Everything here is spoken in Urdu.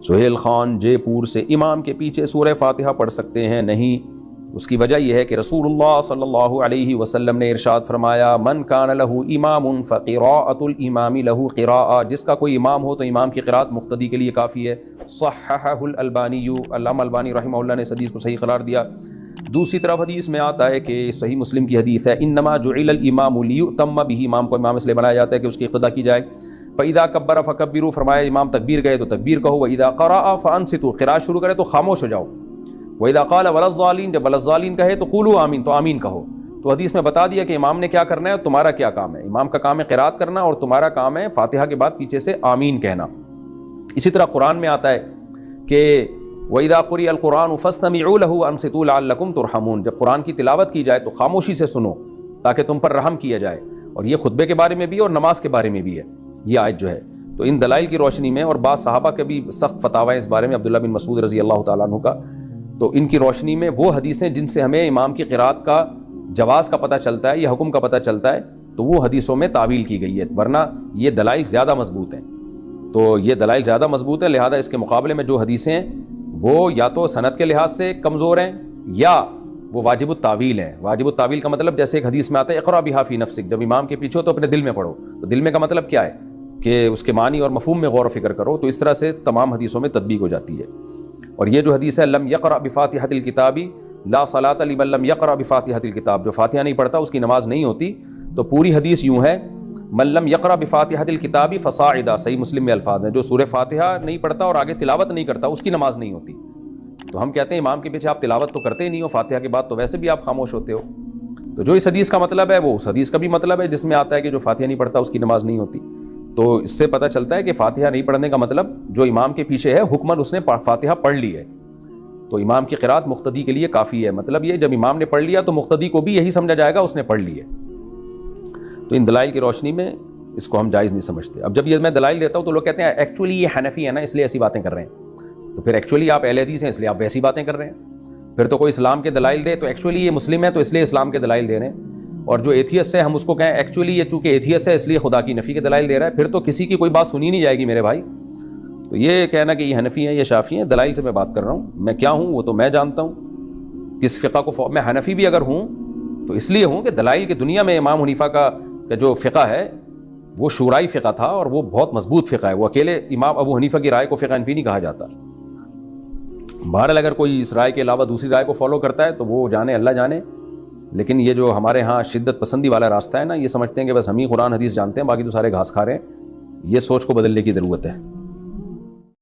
سہیل خان جے پور سے، امام کے پیچھے سورہ فاتحہ پڑھ سکتے ہیں؟ نہیں۔ اس کی وجہ یہ ہے کہ رسول اللہ صلی اللہ علیہ وسلم نے ارشاد فرمایا من کان لہ امام فقراءۃ الامام لہ قراءۃ، جس کا کوئی امام ہو تو امام کی قراءت مقتدی کے لیے کافی ہے۔ صححہ الالبانی، علامہ البانی رحمہ اللہ نے اس حدیث کو صحیح قرار دیا۔ دوسری طرف حدیث میں آتا ہے کہ صحیح مسلم کی حدیث ہے انما جعل الامام لیؤتم بہ، امام کو امام اس لیے بنایا جاتا ہے کہ اس کی اقتدا کی جائے۔ فاذا کبر فکبروا، فرمایا امام تکبیر گئے تو تکبیر کہو، واذا قرأ فانصتوا، قراءت شروع کرے تو خاموش ہو جاؤ، وَإِذَا قَالَ وَلَا الضَّالِّينَ، جب وَلَا الضَّالِّينَ کہے تو قولوا آمین، تو آمین کہو۔ تو حدیث میں بتا دیا کہ امام نے کیا کرنا ہے اور تمہارا کیا کام ہے۔ امام کا کام ہے قرات کرنا اور تمہارا کام ہے فاتحہ کے بعد پیچھے سے آمین کہنا۔ اسی طرح قرآن میں آتا ہے کہ وَإِذَا قُرِئَ الْقُرْآنُ فَاسْتَمِعُوا لَهُ وَأَنصِتُوا لَعَلَّكُمْ تُرْحَمُونَ، جب قرآن کی تلاوت کی جائے تو خاموشی سے سنو تاکہ تم پر رحم کیا جائے۔ اور یہ خطبے کے بارے میں بھی اور نماز کے بارے میں بھی ہے یہ آیت جو ہے۔ تو ان دلائل کی روشنی میں، اور بعض صحابہ کے بھی سخت فتاوی اس بارے میں، عبداللہ بن مسعود رضی اللہ تعالیٰ عنہ کا، تو ان کی روشنی میں وہ حدیثیں جن سے ہمیں امام کی قرات کا جواز کا پتہ چلتا ہے یا حکم کا پتہ چلتا ہے، تو وہ حدیثوں میں تعویل کی گئی ہے، ورنہ یہ دلائل زیادہ مضبوط ہیں۔ تو یہ دلائل زیادہ مضبوط ہیں، لہذا اس کے مقابلے میں جو حدیثیں ہیں وہ یا تو سند کے لحاظ سے کمزور ہیں یا وہ واجب التعویل ہیں۔ واجب التعویل کا مطلب جیسے ایک حدیث میں آتا ہے اقرأ بہا فی نفسک، جب امام کے پیچھے ہو تو اپنے دل میں پڑھو، تو دل میں کا مطلب کیا ہے کہ اس کے معنی اور مفہوم میں غور و فکر کرو، تو اس طرح سے تمام حدیثوں میں تطبیق ہو جاتی ہے۔ اور یہ جو حدیث ہے لم یقرأ بفاتحۃ الکتاب لا صلاۃ لمن لم یقرأ بفاتحۃ الکتاب، جو فاتحہ نہیں پڑھتا اس کی نماز نہیں ہوتی، تو پوری حدیث یوں ہے من لم یقرأ بفاتحۃ الکتاب فصاعدا، صحیح مسلم میں الفاظ ہیں، جو سورہ فاتحہ نہیں پڑھتا اور آگے تلاوت نہیں کرتا اس کی نماز نہیں ہوتی۔ تو ہم کہتے ہیں امام کے پیچھے آپ تلاوت تو کرتے ہی نہیں ہو، فاتحہ کے بعد تو ویسے بھی آپ خاموش ہوتے ہو۔ تو جو اس حدیث کا مطلب ہے وہ اس حدیث کا بھی مطلب ہے جس میں آتا ہے کہ جو فاتحہ نہیں پڑھتا اس کی نماز نہیں ہوتی۔ تو اس سے پتہ چلتا ہے کہ فاتحہ نہیں پڑھنے کا مطلب جو امام کے پیچھے ہے حکماً اس نے فاتحہ پڑھ لی ہے، تو امام کی قرات مقتدی کے لیے کافی ہے۔ مطلب یہ جب امام نے پڑھ لیا تو مقتدی کو بھی یہی سمجھا جائے گا اس نے پڑھ لی ہے۔ تو ان دلائل کی روشنی میں اس کو ہم جائز نہیں سمجھتے۔ اب جب یہ میں دلائل دیتا ہوں تو لوگ کہتے ہیں ایکچولی یہ حنفی ہے نا اس لیے ایسی باتیں کر رہے ہیں، تو پھر ایکچولی آپ اہل حدیث ہیں اس لیے آپ ویسی باتیں کر رہے ہیں۔ پھر تو کوئی اسلام کے دلائل دے تو ایکچولی یہ مسلم ہے تو اس لیے اسلام کے دلائل دے رہے ہیں، اور جو ایتھیسٹ ہے ہم اس کو کہیں ایکچولی یہ چونکہ ایتھیسٹ ہے اس لیے خدا کی نفی کے دلائل دے رہا ہے، پھر تو کسی کی کوئی بات سنی نہیں جائے گی میرے بھائی۔ تو یہ کہنا کہ یہ حنفی ہیں یہ شافعی ہیں، دلائل سے میں بات کر رہا ہوں، میں کیا ہوں وہ تو میں جانتا ہوں، کس فقہ کو میں حنفی بھی اگر ہوں تو اس لیے ہوں کہ دلائل کی دنیا میں امام حنیفہ کا جو فقہ ہے وہ شورائی فقہ تھا اور وہ بہت مضبوط فقہ ہے، وہ اکیلے امام ابو حنیفہ کی رائے کو فقہ حنفی نہیں کہا جاتا۔ بہرحال اگر کوئی اس رائے کے علاوہ دوسری رائے کو فالو کرتا ہے تو وہ جانے اللہ جانے، لیکن یہ جو ہمارے ہاں شدت پسندی والا راستہ ہے نا، یہ سمجھتے ہیں کہ بس ہم ہی قرآن حدیث جانتے ہیں باقی تو سارے گھاس کھا رہے ہیں، یہ سوچ کو بدلنے کی ضرورت ہے۔